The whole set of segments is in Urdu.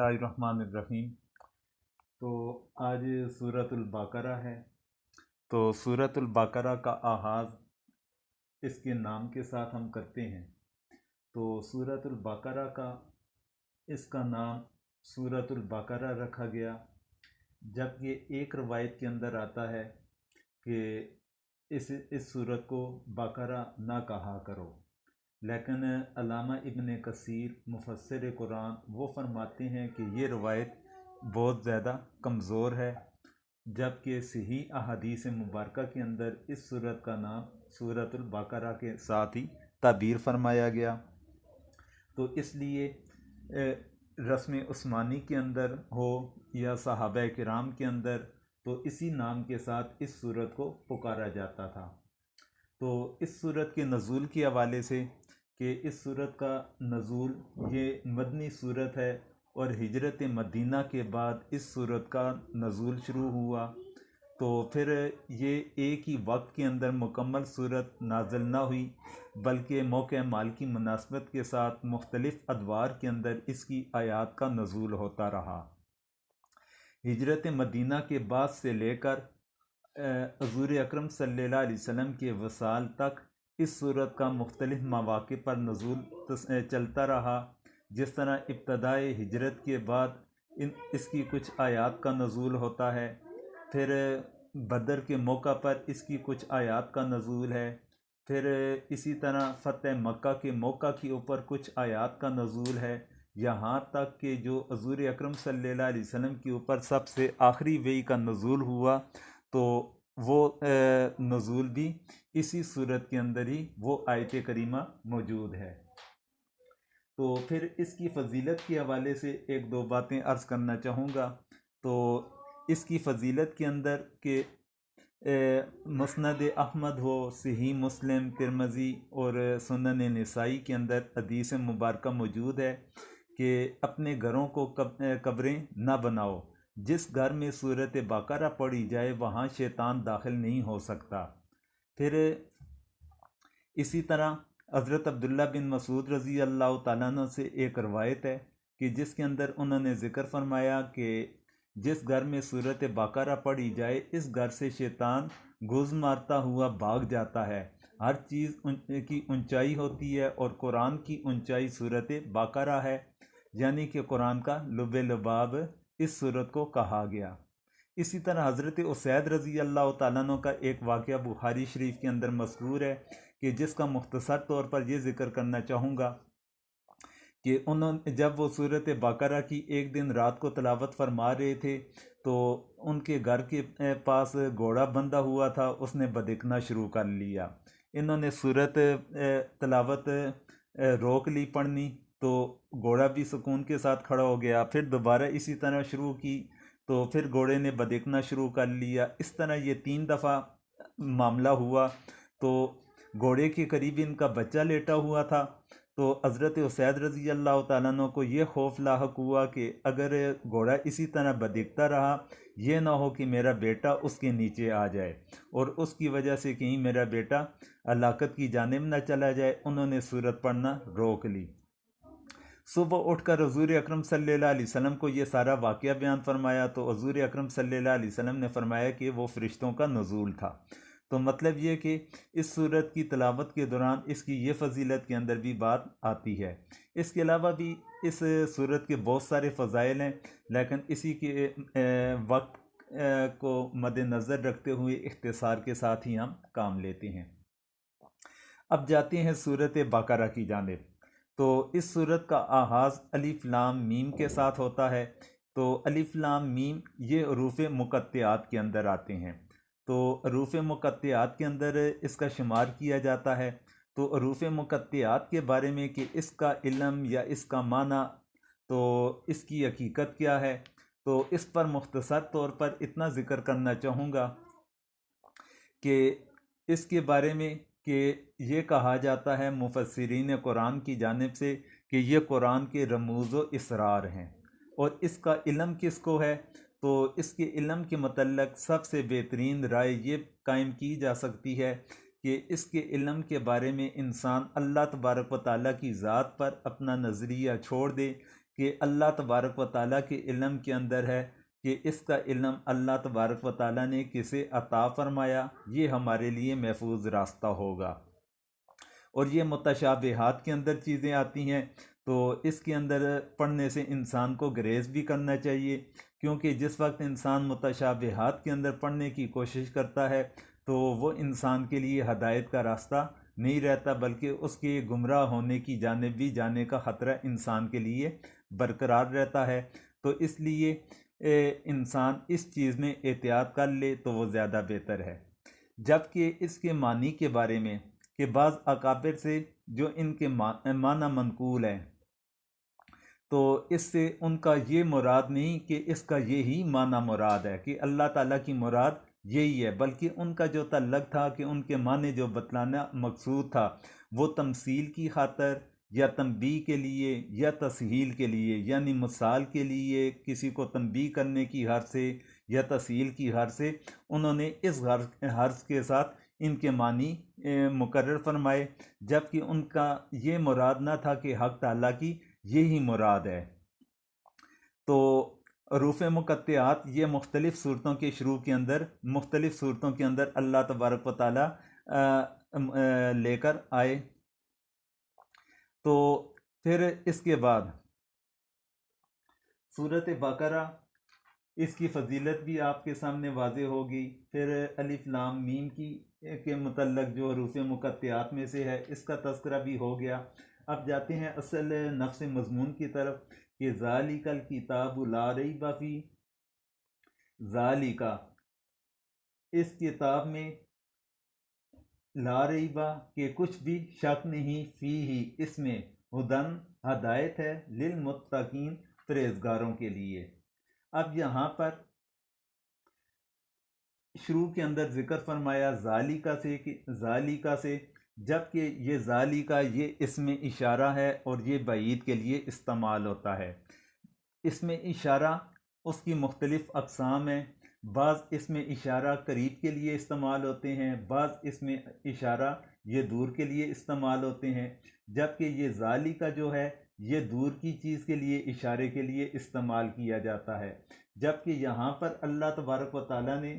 اللہ الرحمن الرحیم۔ تو آج سورۃ البقرہ ہے۔ تو سورۃ البقرہ کا آغاز اس کے نام کے ساتھ ہم کرتے ہیں۔ تو سورۃ البقرہ اس کا نام سورۃ البقرہ رکھا گیا، جبکہ ایک روایت کے اندر آتا ہے کہ اس سورت کو بقرہ نہ کہا کرو، لیکن علامہ ابن کثیر مفسر قرآن وہ فرماتے ہیں کہ یہ روایت بہت زیادہ کمزور ہے، جبکہ صحیح احادیث مبارکہ کے اندر اس سورت کا نام سورۃ البقرہ کے ساتھ ہی تعبیر فرمایا گیا۔ تو اس لیے رسم عثمانی کے اندر ہو یا صحابہ کرام کے اندر تو اسی نام کے ساتھ اس سورت کو پکارا جاتا تھا۔ تو اس سورت کے نزول کے حوالے سے کہ اس سورت کا نزول یہ مدنی سورت ہے، اور ہجرت مدینہ کے بعد اس سورت کا نزول شروع ہوا، تو پھر یہ ایک ہی وقت کے اندر مکمل سورت نازل نہ ہوئی، بلکہ موقع مال کی مناسبت کے ساتھ مختلف ادوار کے اندر اس کی آیات کا نزول ہوتا رہا۔ ہجرت مدینہ کے بعد سے لے کر حضور اکرم صلی اللہ علیہ وسلم کے وصال تک اس سورت کا مختلف مواقع پر نزول چلتا رہا۔ جس طرح ابتدائے ہجرت کے بعد اس کی کچھ آیات کا نزول ہوتا ہے، پھر بدر کے موقع پر اس کی کچھ آیات کا نزول ہے، پھر اسی طرح فتح مکہ کے موقع کے اوپر کچھ آیات کا نزول ہے، یہاں تک کہ جو حضور اکرم صلی اللہ علیہ وسلم کے اوپر سب سے آخری وحی کا نزول ہوا، تو وہ نزول بھی اسی صورت کے اندر ہی وہ آیت کریمہ موجود ہے۔ تو پھر اس کی فضیلت کے حوالے سے ایک دو باتیں عرض کرنا چاہوں گا۔ تو اس کی فضیلت کے اندر کہ مسند احمد ہو، صحیح مسلم، ترمذی اور سنن نسائی کے اندر حدیث مبارکہ موجود ہے کہ اپنے گھروں کو قبریں نہ بناؤ، جس گھر میں سورۃ بقرہ پڑھی جائے وہاں شیطان داخل نہیں ہو سکتا۔ پھر اسی طرح حضرت عبداللہ بن مسعود رضی اللہ تعالیٰ عنہ سے ایک روایت ہے کہ جس کے اندر انہوں نے ذکر فرمایا کہ جس گھر میں سورۃ بقرہ پڑھی جائے اس گھر سے شیطان گوز مارتا ہوا بھاگ جاتا ہے۔ ہر چیز کی اونچائی ہوتی ہے، اور قرآن کی اونچائی سورۃ بقرہ ہے، یعنی کہ قرآن کا لب لباب اس سورت کو کہا گیا۔ اسی طرح حضرت اسید رضی اللہ تعالیٰ عنہ کا ایک واقعہ بخاری شریف کے اندر مذکور ہے کہ جس کا مختصر طور پر یہ ذکر کرنا چاہوں گا کہ جب وہ سورۃ بقرہ کی ایک دن رات کو تلاوت فرما رہے تھے، تو ان کے گھر کے پاس گھوڑا بندھا ہوا تھا، اس نے بدکنا شروع کر لیا۔ انہوں نے سورت تلاوت روک لی پڑھنی، تو گھوڑا بھی سکون کے ساتھ کھڑا ہو گیا، پھر دوبارہ اسی طرح شروع کی تو پھر گھوڑے نے بدکنا شروع کر لیا۔ اس طرح یہ 3 دفعہ معاملہ ہوا، تو گھوڑے کے قریب ان کا بچہ لیٹا ہوا تھا، تو حضرت اسید رضی اللہ تعالیٰ عنہ کو یہ خوف لاحق ہوا کہ اگر گھوڑا اسی طرح بدکتا رہا، یہ نہ ہو کہ میرا بیٹا اس کے نیچے آ جائے اور اس کی وجہ سے کہیں میرا بیٹا ہلاکت کی جانب نہ چلا جائے۔ انہوں نے سورت پڑھنا روک لی۔ صبح اٹھ کر حضور اکرم صلی اللہ علیہ وسلم کو یہ سارا واقعہ بیان فرمایا، تو حضور اکرم صلی اللہ علیہ وسلم نے فرمایا کہ وہ فرشتوں کا نزول تھا۔ تو مطلب یہ کہ اس سورت کی تلاوت کے دوران اس کی یہ فضیلت کے اندر بھی بات آتی ہے۔ اس کے علاوہ بھی اس سورت کے بہت سارے فضائل ہیں، لیکن اسی کے وقت کو مد نظر رکھتے ہوئے اختصار کے ساتھ ہی ہم کام لیتے ہیں۔ اب جاتے ہیں سورت بقرہ کی جانب۔ تو اس سورت کا آغاز الف لام میم کے ساتھ ہوتا ہے۔ تو الف لام میم یہ حروف مقطعات کے اندر آتے ہیں۔ تو حروف مقطعات کے اندر اس کا شمار کیا جاتا ہے۔ تو حروف مقطعات کے بارے میں کہ اس کا علم یا اس کا معنی، تو اس کی حقیقت کیا ہے، تو اس پر مختصر طور پر اتنا ذکر کرنا چاہوں گا کہ اس کے بارے میں کہ یہ کہا جاتا ہے مفسرین قرآن کی جانب سے کہ یہ قرآن کے رموز و اسرار ہیں۔ اور اس کا علم کس کو ہے، تو اس کے علم کے متعلق سب سے بہترین رائے یہ قائم کی جا سکتی ہے کہ اس کے علم کے بارے میں انسان اللہ تبارک و تعالیٰ کی ذات پر اپنا نظریہ چھوڑ دے کہ اللہ تبارک و تعالیٰ کے علم کے اندر ہے کہ اس کا علم اللہ تبارک و تعالیٰ نے کسے عطا فرمایا، یہ ہمارے لیے محفوظ راستہ ہوگا۔ اور یہ متشابہات کے اندر چیزیں آتی ہیں تو اس کے اندر پڑھنے سے انسان کو گریز بھی کرنا چاہیے، کیونکہ جس وقت انسان متشابہات کے اندر پڑھنے کی کوشش کرتا ہے تو وہ انسان کے لیے ہدایت کا راستہ نہیں رہتا، بلکہ اس کے گمراہ ہونے کی جانب بھی جانے کا خطرہ انسان کے لیے برقرار رہتا ہے۔ تو اس لیے انسان اس چیز میں احتیاط کر لے تو وہ زیادہ بہتر ہے۔ جبکہ اس کے معنی کے بارے میں کہ بعض اکابر سے جو ان کے معنی منقول ہیں تو اس سے ان کا یہ مراد نہیں کہ اس کا یہی معنی مراد ہے کہ اللہ تعالیٰ کی مراد یہی ہے، بلکہ ان کا جو تعلق تھا کہ ان کے معنی جو بتلانا مقصود تھا وہ تمثیل کی خاطر یا تنبیہ کے لیے یا تسہیل کے لیے، یعنی مثال کے لیے کسی کو تنبیہ کرنے کی غرض سے یا تسہیل کی غرض سے انہوں نے اس غرض کے ساتھ ان کے معنی مقرر فرمائے، جبکہ ان کا یہ مراد نہ تھا کہ حق تعالیٰ کی یہی مراد ہے۔ تو حروف مقطعات یہ مختلف صورتوں کے شروع کے اندر مختلف صورتوں کے اندر اللہ تبارک و تعالیٰ لے کر آئے۔ تو پھر اس کے بعد سورۃ بقرہ، اس کی فضیلت بھی آپ کے سامنے واضح ہوگی۔ پھر الف لام میم کے متعلق جو حروف مقطعات میں سے ہے اس کا تذکرہ بھی ہو گیا۔ اب جاتے ہیں اصل نفس مضمون کی طرف کہ ذالک الکتاب لا ریب فیہ، ذالک اس کتاب میں، لا ریبہ کہ کچھ بھی شک نہیں، فیہ اس میں، ہدن ہدایت ہے، للمتقین پرہیزگاروں کے لیے۔ اب یہاں پر شروع کے اندر ذکر فرمایا ذالکہ سے، جبکہ یہ ذالکہ یہ اسم اشارہ ہے اور یہ بعید کے لیے استعمال ہوتا ہے۔ اسم اشارہ اس کی مختلف اقسام ہیں، بعض اسم اشارہ قریب کے لیے استعمال ہوتے ہیں، بعض اسم اشارہ یہ دور کے لیے استعمال ہوتے ہیں، جبکہ یہ ذالکہ جو ہے یہ دور کی چیز کے لیے اشارے کے لیے استعمال کیا جاتا ہے۔ جبکہ یہاں پر اللہ تبارک و تعالیٰ نے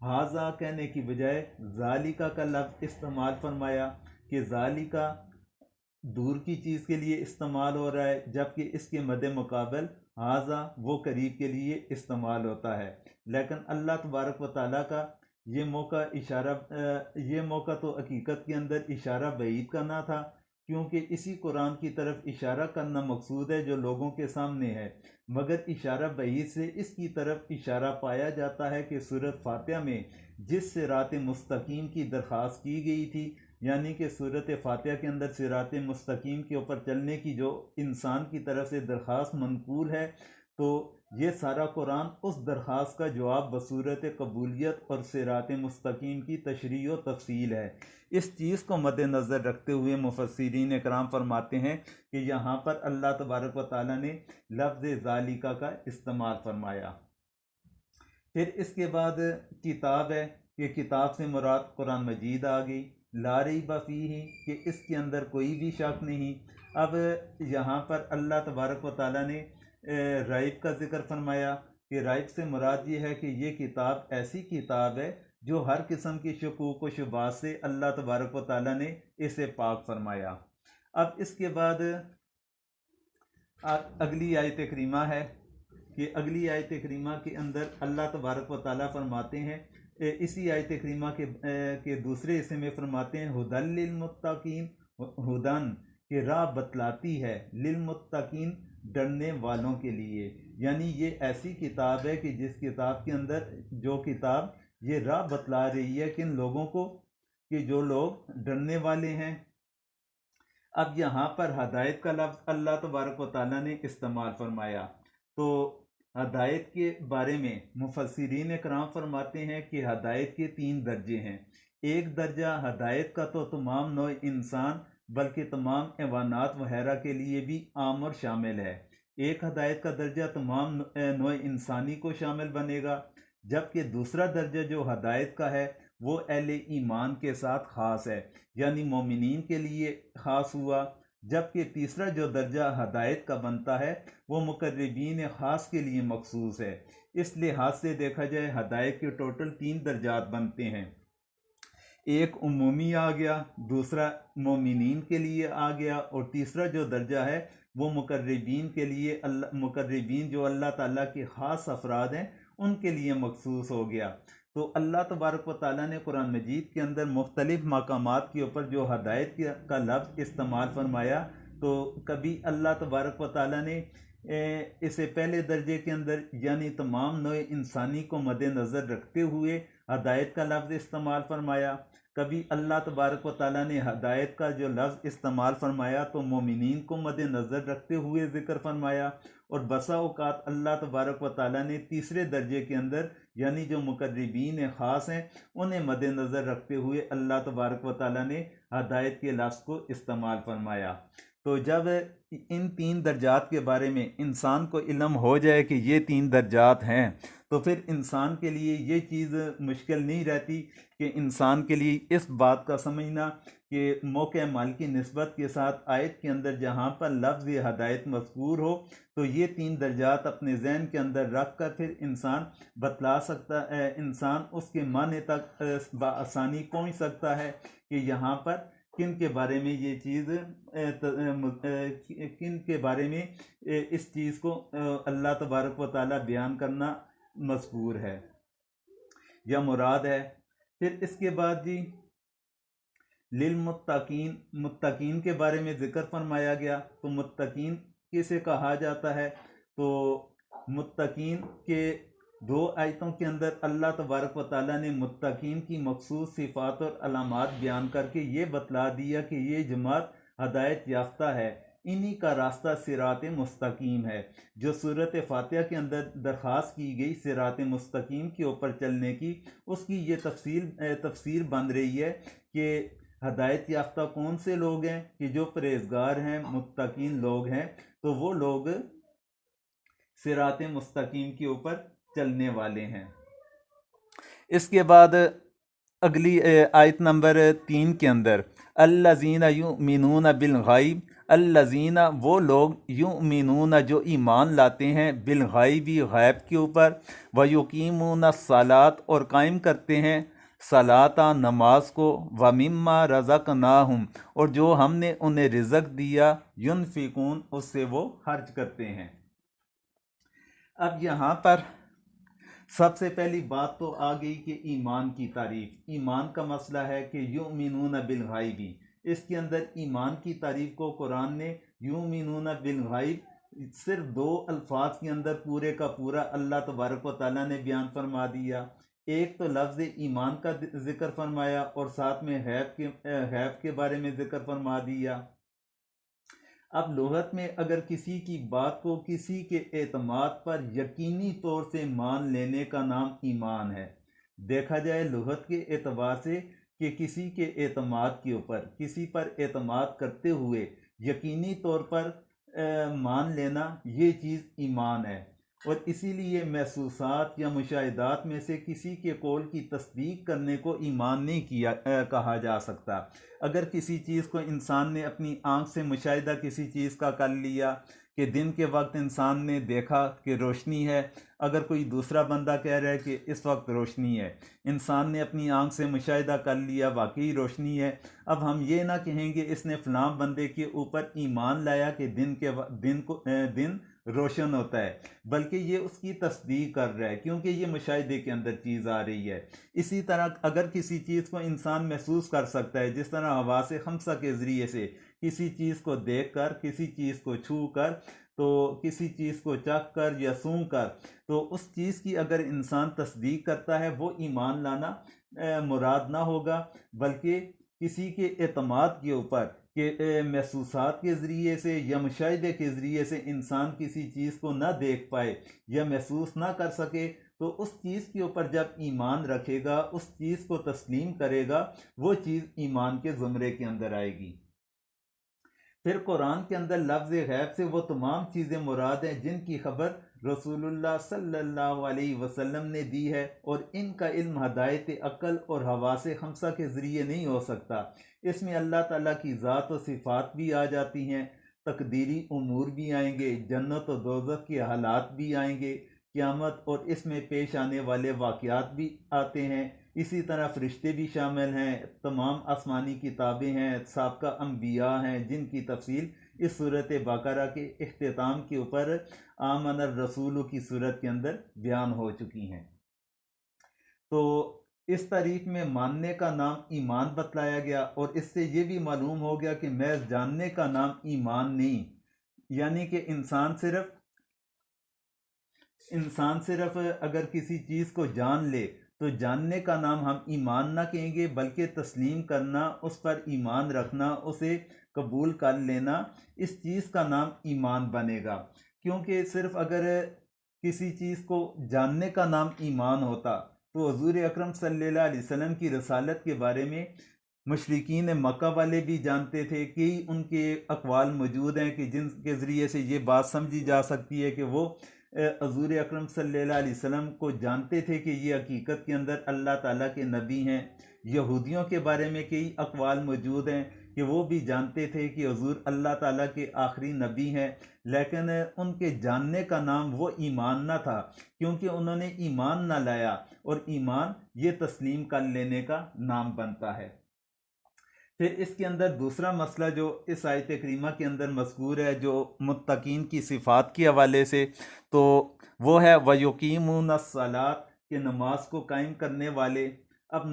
ہاذا کہنے کی بجائے ذالکہ کا لفظ استعمال فرمایا کہ ذالکہ دور کی چیز کے لیے استعمال ہو رہا ہے، جبکہ اس کے مد مقابل ہاذا وہ قریب کے لیے استعمال ہوتا ہے۔ لیکن اللہ تبارک و تعالیٰ کا یہ موقع تو حقیقت کے اندر اشارہ بعید کا نہ تھا، کیونکہ اسی قرآن کی طرف اشارہ کرنا مقصود ہے جو لوگوں کے سامنے ہے، مگر اشارہ بعید سے اس کی طرف اشارہ پایا جاتا ہے کہ سورۃ فاتحہ میں جس صراط مستقیم کی درخواست کی گئی تھی، یعنی کہ سورۃ فاتحہ کے اندر صراط مستقیم کے اوپر چلنے کی جو انسان کی طرف سے درخواست منقول ہے، تو یہ سارا قرآن اس درخواست کا جواب بصورت قبولیت اور صراط مستقیم کی تشریح و تفصیل ہے۔ اس چیز کو مد نظر رکھتے ہوئے مفسرین اکرام فرماتے ہیں کہ یہاں پر اللہ تبارک و تعالیٰ نے لفظ ذالکہ کا استعمال فرمایا۔ پھر اس کے بعد کتاب ہے کہ کتاب سے مراد قرآن مجید آ گئی، لا ریب فیہ کہ اس کے اندر کوئی بھی شک نہیں۔ اب یہاں پر اللہ تبارک و تعالیٰ نے ریب کا ذکر فرمایا کہ ریب سے مراد یہ ہے کہ یہ کتاب ایسی کتاب ہے جو ہر قسم کی شکوک و شبہات سے اللہ تبارک و تعالیٰ نے اسے پاک فرمایا۔ اب اس کے بعد اگلی آیت کریمہ ہے کہ اگلی آیت کریمہ کے اندر اللہ تبارک و تعالیٰ فرماتے ہیں، اسی آیت کریمہ کے دوسرے حصے میں فرماتے ہیں ہدن للمتقین، ہدن کہ راہ بتلاتی ہے، للمتقین ڈرنے والوں کے لیے، یعنی یہ ایسی کتاب ہے کہ جس کتاب کے اندر جو کتاب یہ راہ بتلا رہی ہے کن لوگوں کو، کہ جو لوگ ڈرنے والے ہیں۔ اب یہاں پر ہدایت کا لفظ اللہ تبارک و تعالیٰ نے استعمال فرمایا، تو ہدایت کے بارے میں مفسرین اکرام فرماتے ہیں کہ ہدایت کے 3 درجے ہیں۔ ایک درجہ ہدایت کا تو تمام نوع انسان بلکہ تمام حیوانات وغیرہ کے لیے بھی عام اور شامل ہے۔ ایک ہدایت کا درجہ تمام نوع انسانی کو شامل بنے گا، جبکہ دوسرا درجہ جو ہدایت کا ہے وہ اہل ایمان کے ساتھ خاص ہے، یعنی مومنین کے لیے خاص ہوا، جبکہ تیسرا جو درجہ ہدایت کا بنتا ہے وہ مقربین خاص کے لیے مخصوص ہے۔ اس لحاظ سے دیکھا جائے ہدایت کے ٹوٹل 3 درجات بنتے ہیں، ایک عمومی آ گیا، دوسرا مومنین کے لیے آ گیا، اور تیسرا جو درجہ ہے وہ مقربین کے لیے، مقربین جو اللہ تعالیٰ کے خاص افراد ہیں ان کے لیے مخصوص ہو گیا۔ تو اللہ تبارک و تعالیٰ نے قرآن مجید کے اندر مختلف مقامات کے اوپر جو ہدایت کا لفظ استعمال فرمایا، تو کبھی اللہ تبارک و تعالیٰ نے اسے پہلے درجے کے اندر یعنی تمام نوع انسانی کو مد نظر رکھتے ہوئے ہدایت کا لفظ استعمال فرمایا، کبھی اللہ تبارک و تعالیٰ نے ہدایت کا جو لفظ استعمال فرمایا تو مومنین کو مد نظر رکھتے ہوئے ذکر فرمایا، اور بسا اوقات اللہ تبارک و تعالیٰ نے تیسرے درجے کے اندر یعنی جو مقربین خاص ہیں انہیں مد نظر رکھتے ہوئے اللہ تبارک و تعالیٰ نے ہدایت کے لفظ کو استعمال فرمایا۔ تو جب ان 3 درجات کے بارے میں انسان کو علم ہو جائے کہ یہ 3 درجات ہیں، تو پھر انسان کے لیے یہ چیز مشکل نہیں رہتی کہ انسان کے لیے اس بات کا سمجھنا کہ موقع مال کی نسبت کے ساتھ آیت کے اندر جہاں پر لفظ ہدایت مذکور ہو تو یہ 3 درجات اپنے ذہن کے اندر رکھ کر پھر انسان بتلا سکتا ہے، انسان اس کے معنی تک بآسانی پہنچ سکتا ہے کہ یہاں پر کن کے بارے میں یہ چیز، کن کے بارے میں اس چیز کو اللہ تبارک و تعالیٰ بیان کرنا مذکور ہے یا مراد ہے۔ پھر اس کے بعد جی للمتقین، متقین کے بارے میں ذکر فرمایا گیا۔ تو متقین کسے کہا جاتا ہے؟ تو متقین کے 2 آیتوں کے اندر اللہ تبارک و تعالیٰ نے متقین کی مخصوص صفات اور علامات بیان کر کے یہ بتلا دیا کہ یہ جماعت ہدایت یافتہ ہے، انہی کا راستہ صراط مستقیم ہے۔ جو سورۃ فاتحہ کے اندر درخواست کی گئی صراط مستقیم کے اوپر چلنے کی، اس کی یہ تفسیر بن رہی ہے کہ ہدایت یافتہ کون سے لوگ ہیں کہ جو پرہیزگار ہیں، متقین لوگ ہیں، تو وہ لوگ صراط مستقیم کے اوپر چلنے والے ہیں۔ اس کے بعد اگلی آیت نمبر 3 کے اندر الذین یؤمنون بالغیب، الذین وہ لوگ یؤمنون جو ایمان لاتے ہیں بالغیبی غیب کے اوپر، ویقیمون الصلاۃ اور قائم کرتے ہیں صلاۃ نماز کو، ومما رزقناہم اور جو ہم نے انہیں رزق دیا، ینفقون اس سے وہ خرچ کرتے ہیں۔ اب یہاں پر سب سے پہلی بات تو آ گئی کہ ایمان کی تعریف، ایمان کا مسئلہ ہے کہ یؤمنون بالغیبی، اس کے اندر ایمان کی تعریف کو قرآن نے یؤمنون بالغیب صرف 2 الفاظ کے اندر پورے کا پورا اللہ تبارک و تعالیٰ نے بیان فرما دیا۔ ایک تو لفظ ایمان کا ذکر فرمایا اور ساتھ میں غیب کے بارے میں ذکر فرما دیا۔ اب لغت میں اگر کسی کی بات کو کسی کے اعتماد پر یقینی طور سے مان لینے کا نام ایمان ہے۔ دیکھا جائے لغت کے اعتبار سے کہ کسی کے اعتماد کے اوپر، کسی پر اعتماد کرتے ہوئے یقینی طور پر مان لینا، یہ چیز ایمان ہے۔ اور اسی لیے محسوسات یا مشاہدات میں سے کسی کے قول کی تصدیق کرنے کو ایمان نہیں کہا جا سکتا۔ اگر کسی چیز کو انسان نے اپنی آنکھ سے مشاہدہ کسی چیز کا کر لیا کہ دن کے وقت انسان نے دیکھا کہ روشنی ہے، اگر کوئی دوسرا بندہ کہہ رہا ہے کہ اس وقت روشنی ہے، انسان نے اپنی آنکھ سے مشاہدہ کر لیا واقعی روشنی ہے، اب ہم یہ نہ کہیں گے اس نے فلاں بندے کے اوپر ایمان لایا کہ دن روشن ہوتا ہے، بلکہ یہ اس کی تصدیق کر رہا ہے کیونکہ یہ مشاہدے کے اندر چیز آ رہی ہے۔ اسی طرح اگر کسی چیز کو انسان محسوس کر سکتا ہے، جس طرح حواس خمسہ کے ذریعے سے کسی چیز کو دیکھ کر، کسی چیز کو چھو کر، تو کسی چیز کو چکھ کر یا سونگھ کر، تو اس چیز کی اگر انسان تصدیق کرتا ہے وہ ایمان لانا مراد نہ ہوگا، بلکہ کسی کے اعتماد کے اوپر کہ محسوسات کے ذریعے سے یا مشاہدے کے ذریعے سے انسان کسی چیز کو نہ دیکھ پائے یا محسوس نہ کر سکے، تو اس چیز کے اوپر جب ایمان رکھے گا، اس چیز کو تسلیم کرے گا، وہ چیز ایمان کے زمرے کے اندر آئے گی۔ پھر قرآن کے اندر لفظ غیب سے وہ تمام چیزیں مراد ہیں جن کی خبر رسول اللہ صلی اللہ علیہ وسلم نے دی ہے، اور ان کا علم ہدایت عقل اور حواس خمسہ کے ذریعے نہیں ہو سکتا۔ اس میں اللہ تعالیٰ کی ذات و صفات بھی آ جاتی ہیں، تقدیری امور بھی آئیں گے، جنت و دوزخ کے حالات بھی آئیں گے، قیامت اور اس میں پیش آنے والے واقعات بھی آتے ہیں، اسی طرح فرشتے بھی شامل ہیں، تمام آسمانی کتابیں ہیں، سابقہ انبیاء ہیں جن کی تفصیل اس صورت بقرہ کے اختتام کے اوپر آمن الرسول کی صورت کے اندر بیان ہو چکی ہیں۔ تو اس تعریف میں ماننے کا نام ایمان بتلایا گیا، اور اس سے یہ بھی معلوم ہو گیا کہ محض جاننے کا نام ایمان نہیں، یعنی کہ انسان صرف اگر کسی چیز کو جان لے تو جاننے کا نام ہم ایمان نہ کہیں گے، بلکہ تسلیم کرنا، اس پر ایمان رکھنا، اسے قبول کر لینا، اس چیز کا نام ایمان بنے گا۔ کیونکہ صرف اگر کسی چیز کو جاننے کا نام ایمان ہوتا تو حضور اکرم صلی اللہ علیہ وسلم کی رسالت کے بارے میں مشرکین مکہ والے بھی جانتے تھے، کئی ان کے اقوال موجود ہیں کہ جن کے ذریعے سے یہ بات سمجھی جا سکتی ہے کہ وہ حضور اکرم صلی اللہ علیہ وسلم کو جانتے تھے کہ یہ حقیقت کے اندر اللہ تعالیٰ کے نبی ہیں۔ یہودیوں کے بارے میں کئی اقوال موجود ہیں کہ وہ بھی جانتے تھے کہ حضور اللہ تعالیٰ کے آخری نبی ہیں، لیکن ان کے جاننے کا نام وہ ایمان نہ تھا، کیونکہ انہوں نے ایمان نہ لایا، اور ایمان یہ تسلیم کر لینے کا نام بنتا ہے۔ پھر اس کے اندر دوسرا مسئلہ جو اس آیت کریمہ کے اندر مذکور ہے، جو متقین کی صفات کے حوالے سے، تو وہ ہے وَيُقِيمُونَ الصَّلَاةَ، کہ نماز کو قائم کرنے والے۔ اب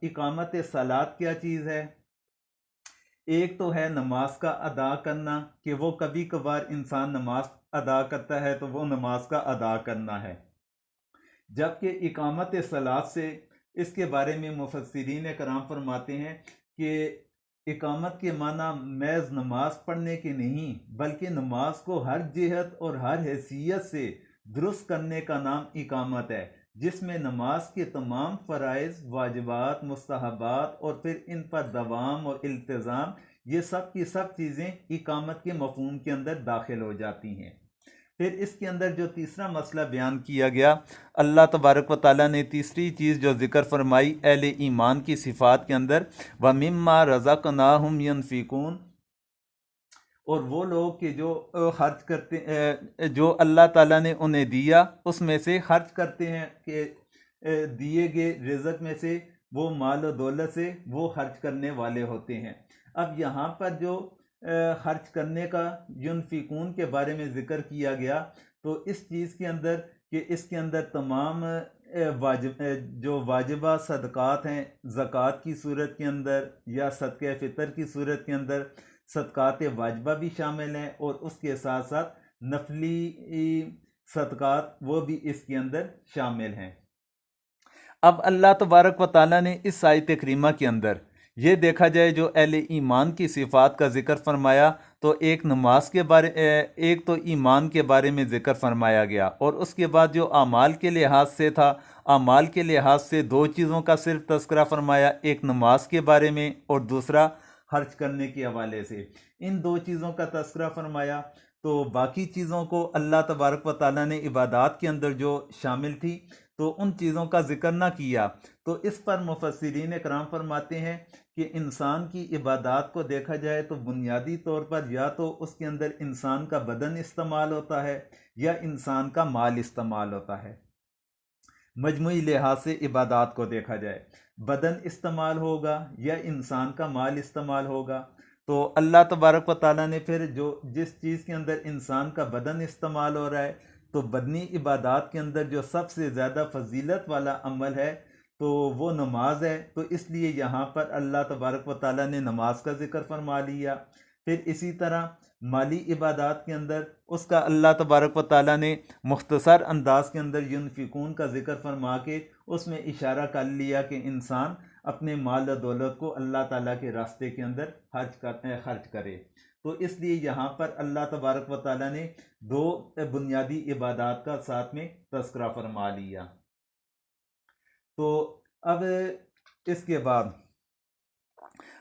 اقامت صلاۃ کیا چیز ہے؟ ایک تو ہے نماز کا ادا کرنا، کہ وہ کبھی کبھار انسان نماز ادا کرتا ہے تو وہ نماز کا ادا کرنا ہے، جبکہ اقامت صلاۃ سے اس کے بارے میں مفسرین کرام فرماتے ہیں کہ اقامت کے معنی محض نماز پڑھنے کے نہیں، بلکہ نماز کو ہر جہت اور ہر حیثیت سے درست کرنے کا نام اقامت ہے، جس میں نماز کے تمام فرائض، واجبات، مستحبات اور پھر ان پر دوام اور التزام، یہ سب کی سب چیزیں اقامت کے مفہوم کے اندر داخل ہو جاتی ہیں۔ پھر اس کے اندر جو تیسرا مسئلہ بیان کیا گیا، اللہ تبارک و تعالیٰ نے تیسری چیز جو ذکر فرمائی اہل ایمان کی صفات کے اندر، وَمِمَّا رَزَقْنَاهُمْ يُنْفِقُونَ، اور وہ لوگ کہ جو خرچ کرتے، جو اللہ تعالیٰ نے انہیں دیا اس میں سے خرچ کرتے ہیں، کہ دیے گئے رزق میں سے وہ مال و دولت سے وہ خرچ کرنے والے ہوتے ہیں۔ اب یہاں پر جو خرچ کرنے کا ینفقون کے بارے میں ذکر کیا گیا، تو اس چیز کے اندر کہ اس کے اندر تمام جو واجبہ صدقات ہیں، زکوٰۃ کی صورت کے اندر یا صدقہ فطر کی صورت کے اندر صدقات واجبہ بھی شامل ہیں، اور اس کے ساتھ ساتھ نفلی صدقات وہ بھی اس کے اندر شامل ہیں۔ اب اللہ تبارک و تعالیٰ نے اس آیت کریمہ کے اندر یہ دیکھا جائے جو اہل ایمان کی صفات کا ذکر فرمایا، تو ایک نماز کے بارے، ایک تو ایمان کے بارے میں ذکر فرمایا گیا، اور اس کے بعد جو اعمال کے لحاظ سے تھا، اعمال کے لحاظ سے دو چیزوں کا صرف تذکرہ فرمایا، ایک نماز کے بارے میں اور دوسرا خرچ کرنے کے حوالے سے۔ ان دو چیزوں کا تذکرہ فرمایا، تو باقی چیزوں کو اللہ تبارک و تعالیٰ نے عبادات کے اندر جو شامل تھی تو ان چیزوں کا ذکر نہ کیا۔ تو اس پر مفسرین کرام فرماتے ہیں کہ انسان کی عبادات کو دیکھا جائے تو بنیادی طور پر یا تو اس کے اندر انسان کا بدن استعمال ہوتا ہے یا انسان کا مال استعمال ہوتا ہے۔ مجموعی لحاظ سے عبادات کو دیکھا جائے، بدن استعمال ہوگا یا انسان کا مال استعمال ہوگا۔ تو اللہ تبارک و تعالیٰ نے پھر جس چیز کے اندر انسان کا بدن استعمال ہو رہا ہے، تو بدنی عبادات کے اندر جو سب سے زیادہ فضیلت والا عمل ہے تو وہ نماز ہے، تو اس لیے یہاں پر اللہ تبارک و تعالیٰ نے نماز کا ذکر فرما لیا۔ پھر اسی طرح مالی عبادات کے اندر اس کا اللہ تبارک و تعالیٰ نے مختصر انداز کے اندر ینفقون کا ذکر فرما کے اس میں اشارہ کر لیا کہ انسان اپنے مال و دولت کو اللہ تعالیٰ کے راستے کے اندر خرچ کرے۔ تو اس لیے یہاں پر اللہ تبارک و تعالیٰ نے دو بنیادی عبادات کا ساتھ میں تذکرہ فرما لیا۔ تو اب اس کے بعد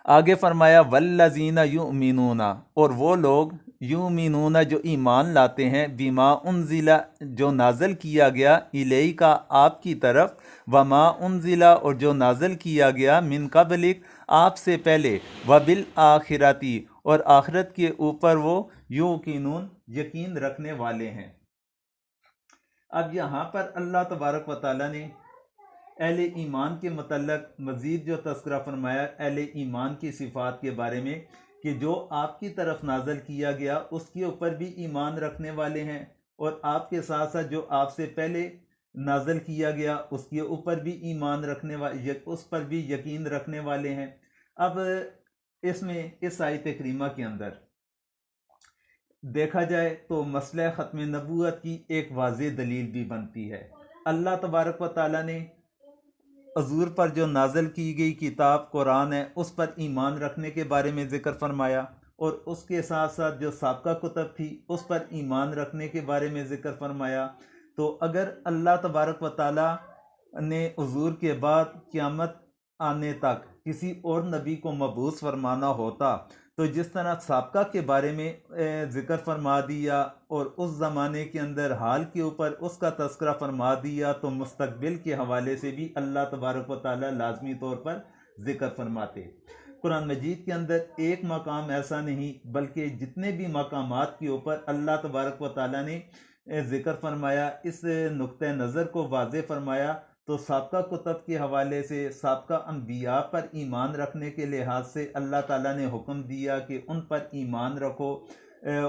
آگے فرمایا والذین یؤمنون، اور وہ لوگ یؤمنون جو ایمان لاتے ہیں، بما انزل جو نازل کیا گیا، الیک آپ کی طرف، وما انزل اور جو نازل کیا گیا، من قبلک آپ سے پہلے، وبالآخرتی اور آخرت کے اوپر وہ یوقنون یقین رکھنے والے ہیں۔ اب یہاں پر اللہ تبارک و تعالیٰ نے اہل ایمان کے متعلق مزید جو تذکرہ فرمایا اہل ایمان کی صفات کے بارے میں، کہ جو آپ کی طرف نازل کیا گیا اس کے اوپر بھی ایمان رکھنے والے ہیں، اور آپ کے ساتھ ساتھ جو آپ سے پہلے نازل کیا گیا اس کے اوپر بھی ایمان رکھنے والے، اس پر بھی یقین رکھنے والے ہیں۔ اب اس میں اس آیت کریمہ کے اندر دیکھا جائے تو مسئلہ ختم نبوت کی ایک واضح دلیل بھی بنتی ہے۔ اللہ تبارک و تعالیٰ نے حضور پر جو نازل کی گئی کتاب قرآن ہے اس پر ایمان رکھنے کے بارے میں ذکر فرمایا، اور اس کے ساتھ ساتھ جو سابقہ کتب تھی اس پر ایمان رکھنے کے بارے میں ذکر فرمایا۔ تو اگر اللہ تبارک و تعالیٰ نے حضور کے بعد قیامت آنے تک کسی اور نبی کو مبعوث فرمانا ہوتا تو جس طرح سابقہ کے بارے میں ذکر فرما دیا اور اس زمانے کے اندر حال کے اوپر اس کا تذکرہ فرما دیا، تو مستقبل کے حوالے سے بھی اللہ تبارک و تعالیٰ لازمی طور پر ذکر فرماتے۔ قرآن مجید کے اندر ایک مقام ایسا نہیں بلکہ جتنے بھی مقامات کے اوپر اللہ تبارک و تعالیٰ نے ذکر فرمایا، اس نقطہ نظر کو واضح فرمایا، تو سابقہ کتب کے حوالے سے سابقہ انبیاء پر ایمان رکھنے کے لحاظ سے اللہ تعالیٰ نے حکم دیا کہ ان پر ایمان رکھو،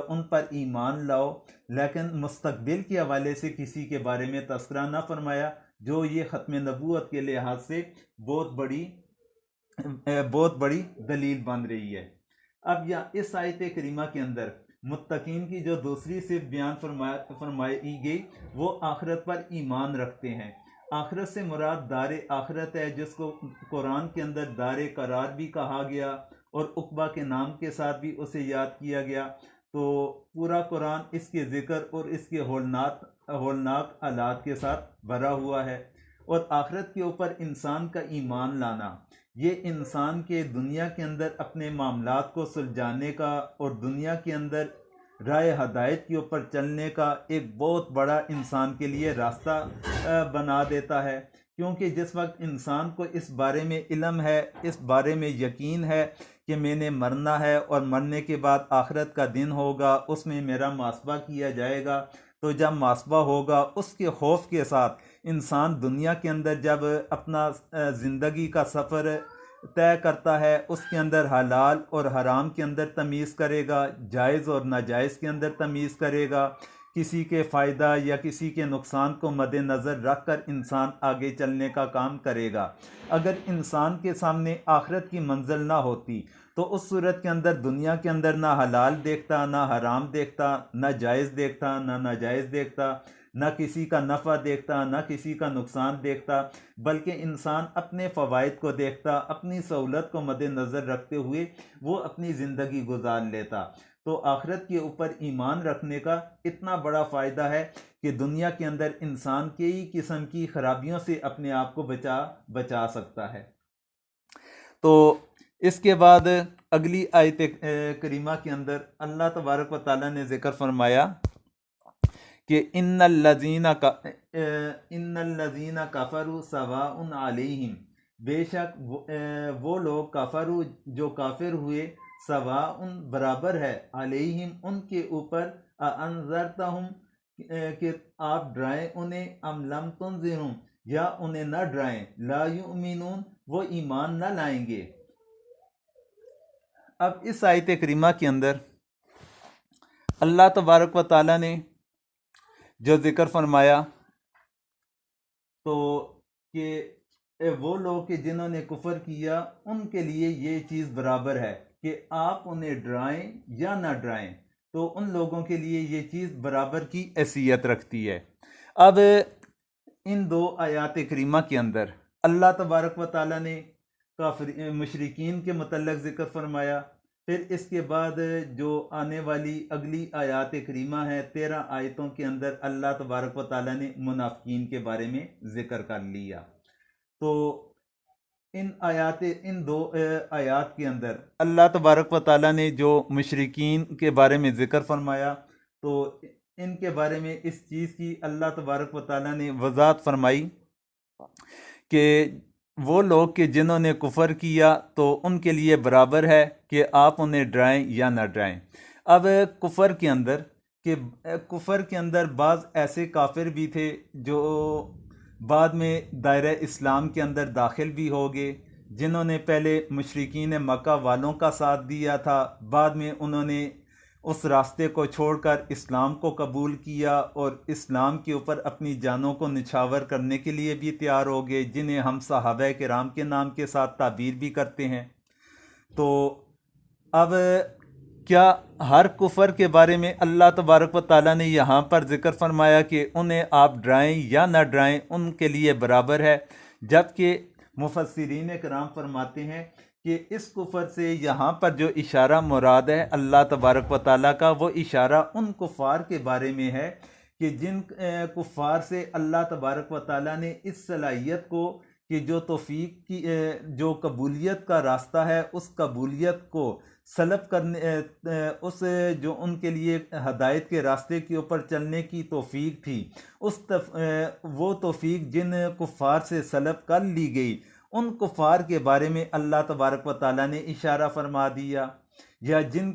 ان پر ایمان لاؤ، لیکن مستقبل کے حوالے سے کسی کے بارے میں تذکرہ نہ فرمایا، جو یہ ختم نبوت کے لحاظ سے بہت بڑی دلیل بن رہی ہے۔ اب اس آیت کریمہ کے اندر متقین کی جو دوسری صفت بیان فرمائی گئی وہ آخرت پر ایمان رکھتے ہیں۔ آخرت سے مراد دار آخرت ہے، جس کو قرآن کے اندر دار قرار بھی کہا گیا اور عقبہ کے نام کے ساتھ بھی اسے یاد کیا گیا۔ تو پورا قرآن اس کے ذکر اور اس کے ہولناک حالات کے ساتھ بھرا ہوا ہے، اور آخرت کے اوپر انسان کا ایمان لانا یہ انسان کے دنیا کے اندر اپنے معاملات کو سلجھانے کا اور دنیا کے اندر راہ ہدایت کے اوپر چلنے کا ایک بہت بڑا انسان کے لیے راستہ بنا دیتا ہے، کیونکہ جس وقت انسان کو اس بارے میں علم ہے، اس بارے میں یقین ہے کہ میں نے مرنا ہے اور مرنے کے بعد آخرت کا دن ہوگا، اس میں میرا محاسبہ کیا جائے گا، تو جب محاسبہ ہوگا اس کے خوف کے ساتھ انسان دنیا کے اندر جب اپنا زندگی کا سفر طے کرتا ہے، اس کے اندر حلال اور حرام کے اندر تمیز کرے گا، جائز اور ناجائز کے اندر تمیز کرے گا، کسی کے فائدہ یا کسی کے نقصان کو مد نظر رکھ کر انسان آگے چلنے کا کام کرے گا۔ اگر انسان کے سامنے آخرت کی منزل نہ ہوتی تو اس صورت کے اندر دنیا کے اندر نہ حلال دیکھتا، نہ حرام دیکھتا، نہ جائز دیکھتا، نہ ناجائز دیکھتا، نہ کسی کا نفع دیکھتا، نہ کسی کا نقصان دیکھتا، بلکہ انسان اپنے فوائد کو دیکھتا، اپنی سہولت کو مد نظر رکھتے ہوئے وہ اپنی زندگی گزار لیتا۔ تو آخرت کے اوپر ایمان رکھنے کا اتنا بڑا فائدہ ہے کہ دنیا کے اندر انسان کئی قسم کی خرابیوں سے اپنے آپ کو بچا سکتا ہے۔ تو اس کے بعد اگلی آیت کریمہ کے اندر اللہ تبارک و تعالیٰ نے ذکر فرمایا کہ ان الذین کفروا سواء علیہم، بے شک وہ لوگ کفروا جو کافر ہوئے، سواء برابر ہے، علیہم ان کے اوپر، انذرتہم کہ آپ ڈرائیں انہیں، ام لم تنذرہم یا انہیں نہ ڈرائیں، لا یؤمنون وہ ایمان نہ لائیں گے۔ اب اس آیت کریمہ کے اندر اللہ تبارک و تعالیٰ نے جو ذکر فرمایا تو کہ وہ لوگ کہ جنہوں نے کفر کیا ان کے لیے یہ چیز برابر ہے کہ آپ انہیں ڈرائیں یا نہ ڈرائیں، تو ان لوگوں کے لیے یہ چیز برابر کی حیثیت رکھتی ہے۔ اب ان دو آیات کریمہ کے اندر اللہ تبارک و تعالیٰ نے مشرکین کے متعلق ذکر فرمایا، پھر اس کے بعد جو آنے والی اگلی آیات کریمہ ہے 13 آیتوں کے اندر اللہ تبارک و تعالیٰ نے منافقین کے بارے میں ذکر کر لیا۔ تو ان دو آیات کے اندر اللہ تبارک و تعالیٰ نے جو مشرکین کے بارے میں ذکر فرمایا، تو ان کے بارے میں اس چیز کی اللہ تبارک و تعالیٰ نے وضاحت فرمائی کہ وہ لوگ کہ جنہوں نے کفر کیا تو ان کے لیے برابر ہے کہ آپ انہیں ڈرائیں یا نہ ڈرائیں۔ اب کفر کے اندر بعض ایسے کافر بھی تھے جو بعد میں دائرہ اسلام کے اندر داخل بھی ہو گئے، جنہوں نے پہلے مشرکین مکہ والوں کا ساتھ دیا تھا، بعد میں انہوں نے اس راستے کو چھوڑ کر اسلام کو قبول کیا اور اسلام کے اوپر اپنی جانوں کو نچھاور کرنے کے لیے بھی تیار ہو گئے، جنہیں ہم صحابہ کرام کے نام کے ساتھ تعبیر بھی کرتے ہیں۔ تو اب کیا ہر کفر کے بارے میں اللہ تبارک و تعالیٰ نے یہاں پر ذکر فرمایا کہ انہیں آپ ڈرائیں یا نہ ڈرائیں ان کے لیے برابر ہے؟ جبکہ مفسرین کرام فرماتے ہیں کہ اس کفر سے یہاں پر جو اشارہ مراد ہے اللہ تبارک و تعالیٰ کا، وہ اشارہ ان کفار کے بارے میں ہے کہ جن کفار سے اللہ تبارک و تعالیٰ نے اس صلاحیت کو کہ جو توفیق کی جو قبولیت کا راستہ ہے اس قبولیت کو سلب کرنے اس جو ان کے لیے ہدایت کے راستے کے اوپر چلنے کی توفیق تھی، وہ توفیق جن کفار سے سلب کر لی گئی، ان کفار کے بارے میں اللہ تبارک و تعالیٰ نے اشارہ فرما دیا، یا جن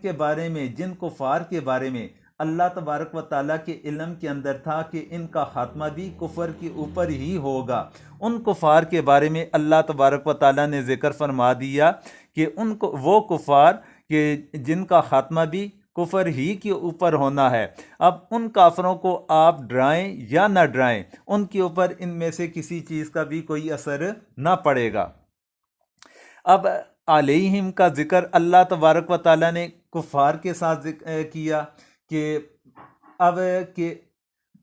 کفار کے بارے میں اللہ تبارک و تعالیٰ کے علم کے اندر تھا کہ ان کا خاتمہ بھی کفر کے اوپر ہی ہوگا، ان کفار کے بارے میں اللہ تبارک و تعالیٰ نے ذکر فرما دیا کہ وہ کفار کہ جن کا خاتمہ بھی کفر ہی کے اوپر ہونا ہے۔ اب ان کافروں کو آپ ڈرائیں یا نہ ڈرائیں، ان کے اوپر ان میں سے کسی چیز کا بھی کوئی اثر نہ پڑے گا۔ اب علیہم کا ذکر اللہ تبارک و تعالیٰ نے کفار کے ساتھ کیا کہ اب کہ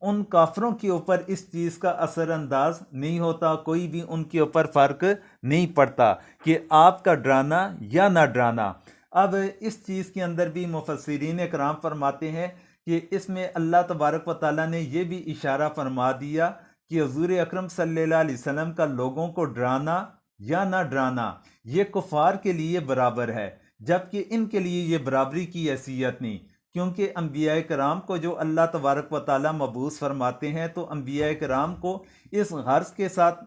ان کافروں کے اوپر اس چیز کا اثر انداز نہیں ہوتا، کوئی بھی ان کے اوپر فرق نہیں پڑتا کہ آپ کا ڈرانا یا نہ ڈرانا۔ اب اس چیز کے اندر بھی مفسرین کرام فرماتے ہیں کہ اس میں اللہ تبارک و تعالیٰ نے یہ بھی اشارہ فرما دیا کہ حضور اکرم صلی اللہ علیہ وسلم کا لوگوں کو ڈرانا یا نہ ڈرانا یہ کفار کے لیے برابر ہے، جبکہ ان کے لیے یہ برابری کی حیثیت نہیں، کیونکہ انبیاء کرام کو جو اللہ تبارک و تعالیٰ مبعوث فرماتے ہیں تو انبیاء کرام کو اس غرض کے ساتھ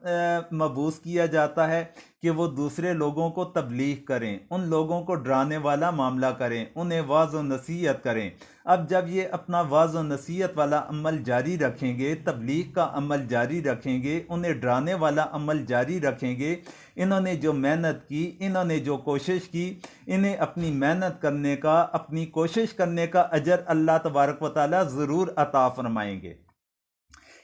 مبعوث کیا جاتا ہے کہ وہ دوسرے لوگوں کو تبلیغ کریں، ان لوگوں کو ڈرانے والا معاملہ کریں، انہیں واعظ و نصیحت کریں۔ اب جب یہ اپنا واعظ و نصیحت والا عمل جاری رکھیں گے، تبلیغ کا عمل جاری رکھیں گے، انہیں ڈرانے والا عمل جاری رکھیں گے، انہوں نے جو محنت کی، انہوں نے جو کوشش کی، انہیں اپنی محنت کرنے کا، اپنی کوشش کرنے کا اجر اللہ تبارک و تعالیٰ ضرور عطا فرمائیں گے۔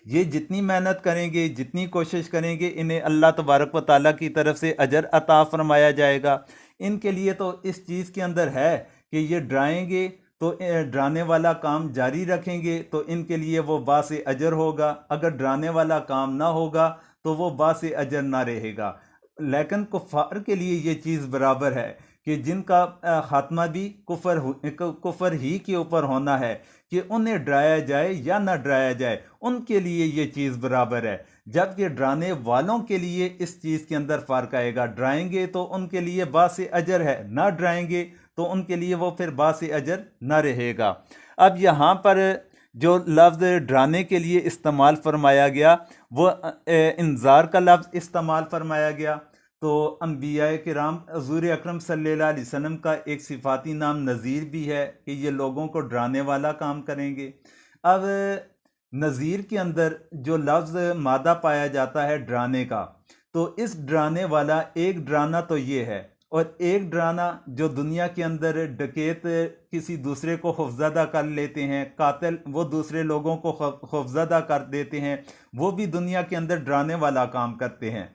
یہ جتنی محنت کریں گے، جتنی کوشش کریں گے، انہیں اللہ تبارک و تعالیٰ کی طرف سے اجر عطا فرمایا جائے گا۔ ان کے لیے تو اس چیز کے اندر ہے کہ یہ ڈرائیں گے تو ڈرانے والا کام جاری رکھیں گے تو ان کے لیے وہ باعث اجر ہوگا، اگر ڈرانے والا کام نہ ہوگا تو وہ باعث اجر نہ رہے گا۔ لیکن کفار کے لیے یہ چیز برابر ہے کہ جن کا خاتمہ بھی کفر ہی کے اوپر ہونا ہے، کہ انہیں ڈرایا جائے یا نہ ڈرایا جائے، ان کے لیے یہ چیز برابر ہے، جبکہ ڈرانے والوں کے لیے اس چیز کے اندر فرق آئے گا۔ ڈرائیں گے تو ان کے لیے باعث اجر ہے، نہ ڈرائیں گے تو ان کے لیے وہ پھر باعث اجر نہ رہے گا۔ اب یہاں پر جو لفظ ڈرانے کے لیے استعمال فرمایا گیا وہ انذار کا لفظ استعمال فرمایا گیا۔ تو انبیاء کرام حضور اکرم صلی اللہ علیہ وسلم کا ایک صفاتی نام نذیر بھی ہے کہ یہ لوگوں کو ڈرانے والا کام کریں گے۔ اب نذیر کے اندر جو لفظ مادہ پایا جاتا ہے ڈرانے کا، تو اس ڈرانے والا ایک ڈرانا تو یہ ہے، اور ایک ڈرانا جو دنیا کے اندر ڈکیت کسی دوسرے کو خوفزدہ کر لیتے ہیں، قاتل وہ دوسرے لوگوں کو خوفزدہ کر دیتے ہیں، وہ بھی دنیا کے اندر ڈرانے والا کام کرتے ہیں،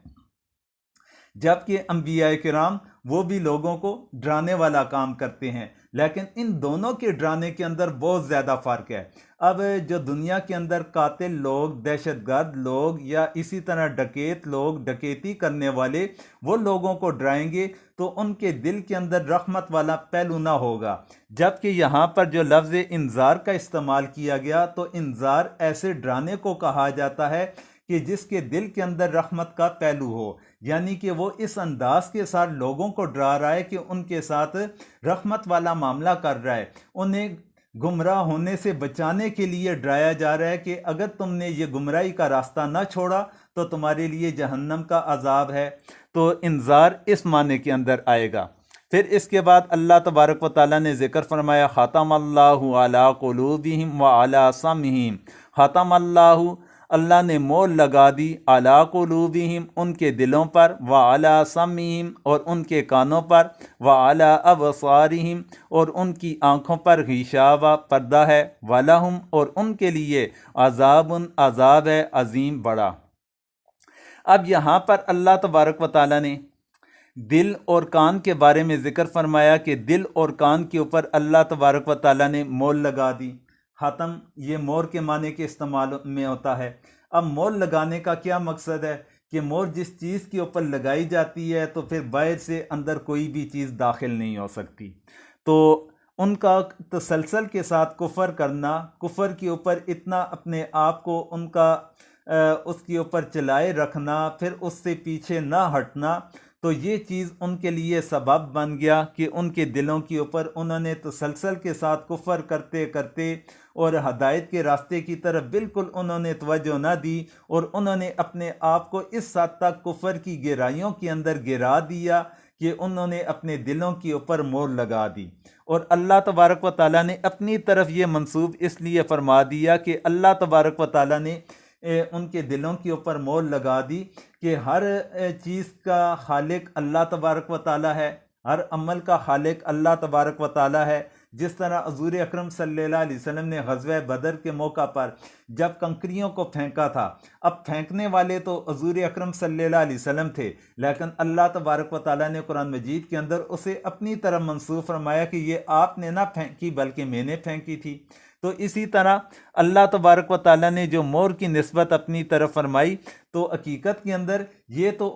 جبکہ انبیاء کرام وہ بھی لوگوں کو ڈرانے والا کام کرتے ہیں۔ لیکن ان دونوں کے ڈرانے کے اندر بہت زیادہ فرق ہے۔ اب جو دنیا کے اندر قاتل لوگ، دہشت گرد لوگ، یا اسی طرح ڈکیت لوگ، ڈکیتی کرنے والے، وہ لوگوں کو ڈرائیں گے تو ان کے دل کے اندر رحمت والا پہلو نہ ہوگا، جبکہ یہاں پر جو لفظ انذار کا استعمال کیا گیا تو انذار ایسے ڈرانے کو کہا جاتا ہے کہ جس کے دل کے اندر رحمت کا پہلو ہو، یعنی کہ وہ اس انداز کے ساتھ لوگوں کو ڈرا رہا ہے کہ ان کے ساتھ رحمت والا معاملہ کر رہا ہے، انہیں گمراہ ہونے سے بچانے کے لیے ڈرایا جا رہا ہے کہ اگر تم نے یہ گمراہی کا راستہ نہ چھوڑا تو تمہارے لیے جہنم کا عذاب ہے۔ تو انذار اس معنی کے اندر آئے گا۔ پھر اس کے بعد اللہ تبارک و تعالیٰ نے ذکر فرمایا ختم اللہ علی قلوبہم وعلی سمعہم، ختم اللہ نے مور لگا دی علی قلوبہم ان کے دلوں پر، وعلی سمعہم اور ان کے کانوں پر، وعلی ابصارہم اور ان کی آنکھوں پر غشاوہ پردہ ہے، ولہم اور ان کے لیے عذاب ہے عظیم بڑا۔ اب یہاں پر اللہ تبارک و تعالیٰ نے دل اور کان کے بارے میں ذکر فرمایا کہ دل اور کان کے اوپر اللہ تبارک و تعالیٰ نے مور لگا دی۔ ختم یہ مور کے معنی کے استعمال میں ہوتا ہے۔ اب مور لگانے کا کیا مقصد ہے کہ مور جس چیز کے اوپر لگائی جاتی ہے تو پھر باہر سے اندر کوئی بھی چیز داخل نہیں ہو سکتی۔ تو ان کا تسلسل کے ساتھ کفر کرنا، کفر کے اوپر اتنا اپنے آپ کو ان کا اس کے اوپر چلائے رکھنا، پھر اس سے پیچھے نہ ہٹنا، تو یہ چیز ان کے لیے سبب بن گیا کہ ان کے دلوں کے اوپر انہوں نے تسلسل کے ساتھ کفر کرتے کرتے اور ہدایت کے راستے کی طرف بالکل انہوں نے توجہ نہ دی، اور انہوں نے اپنے آپ کو اس حد تک کفر کی گہرائیوں کے اندر گرا دیا کہ انہوں نے اپنے دلوں کے اوپر مور لگا دی۔ اور اللہ تبارک و تعالیٰ نے اپنی طرف یہ منسوب اس لیے فرما دیا کہ اللہ تبارک و تعالیٰ نے ان کے دلوں کے اوپر مور لگا دی کہ ہر چیز کا خالق اللہ تبارک و تعالیٰ ہے، ہر عمل کا خالق اللہ تبارک و تعالیٰ ہے۔ جس طرح حضور اکرم صلی اللہ علیہ وسلم نے غزوہ بدر کے موقع پر جب کنکریوں کو پھینکا تھا، اب پھینکنے والے تو حضور اکرم صلی اللہ علیہ وسلم تھے، لیکن اللہ تبارک و تعالیٰ نے قرآن مجید کے اندر اسے اپنی طرف منسوب فرمایا کہ یہ آپ نے نہ پھینکی بلکہ میں نے پھینکی تھی۔ تو اسی طرح اللہ تبارک و تعالیٰ نے جو مور کی نسبت اپنی طرف فرمائی، تو حقیقت کے اندر یہ تو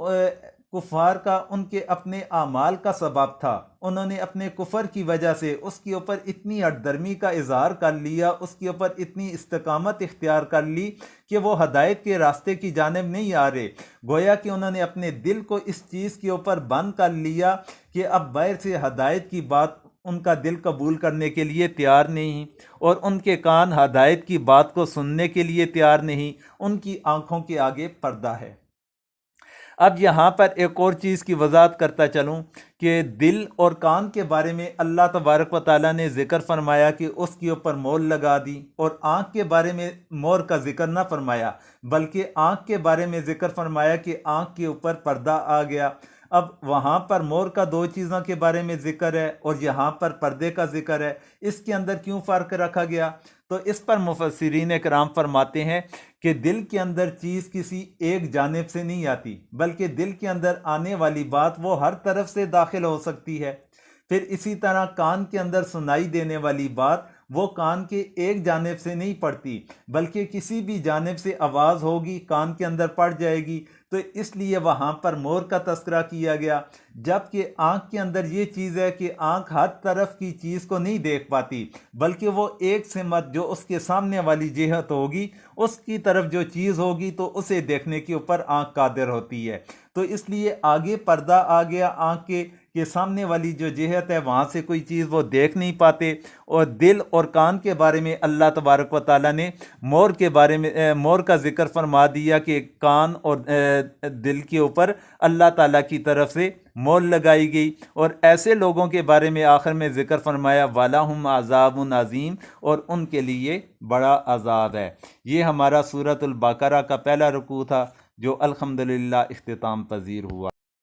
کفار کا ان کے اپنے اعمال کا سبب تھا۔ انہوں نے اپنے کفر کی وجہ سے اس کے اوپر اتنی ہٹ درمی کا اظہار کر لیا، اس کے اوپر اتنی استقامت اختیار کر لی کہ وہ ہدایت کے راستے کی جانب نہیں آ رہے، گویا کہ انہوں نے اپنے دل کو اس چیز کے اوپر بند کر لیا کہ اب باہر سے ہدایت کی بات ان کا دل قبول کرنے کے لیے تیار نہیں، اور ان کے کان ہدایت کی بات کو سننے کے لیے تیار نہیں، ان کی آنکھوں کے آگے پردہ ہے۔ اب یہاں پر ایک اور چیز کی وضاحت کرتا چلوں کہ دل اور کان کے بارے میں اللہ تبارک و تعالیٰ نے ذکر فرمایا کہ اس کے اوپر مور لگا دی، اور آنکھ کے بارے میں مور کا ذکر نہ فرمایا بلکہ آنکھ کے بارے میں ذکر فرمایا کہ آنکھ کے اوپر پردہ آ گیا۔ اب وہاں پر مور کا دو چیزوں کے بارے میں ذکر ہے اور یہاں پر پردے کا ذکر ہے، اس کے اندر کیوں فرق رکھا گیا؟ تو اس پر مفسرین کرام فرماتے ہیں کہ دل کے اندر چیز کسی ایک جانب سے نہیں آتی، بلکہ دل کے اندر آنے والی بات وہ ہر طرف سے داخل ہو سکتی ہے۔ پھر اسی طرح کان کے اندر سنائی دینے والی بات وہ کان کے ایک جانب سے نہیں پڑتی، بلکہ کسی بھی جانب سے آواز ہوگی کان کے اندر پڑ جائے گی، تو اس لیے وہاں پر مور کا تذکرہ کیا گیا۔ جبکہ آنکھ کے اندر یہ چیز ہے کہ آنکھ ہر طرف کی چیز کو نہیں دیکھ پاتی، بلکہ وہ ایک سمت جو اس کے سامنے والی جہت ہوگی، اس کی طرف جو چیز ہوگی تو اسے دیکھنے کے اوپر آنکھ قادر ہوتی ہے۔ تو اس لیے آگے پردہ آ گیا آنکھ کے سامنے والی جو جہت ہے وہاں سے کوئی چیز وہ دیکھ نہیں پاتے۔ اور دل اور کان کے بارے میں اللہ تبارک و تعالیٰ نے مور کے بارے میں مور کا ذکر فرما دیا کہ کان اور دل کے اوپر اللہ تعالیٰ کی طرف سے مور لگائی گئی، اور ایسے لوگوں کے بارے میں آخر میں ذکر فرمایا وَلَهُمْ عَذَابٌ عَظِيمٌ، اور ان کے لیے بڑا عذاب ہے۔ یہ ہمارا سورۃ البقرہ کا پہلا رکوع تھا جو الحمدللہ اختتام پذیر ہوا۔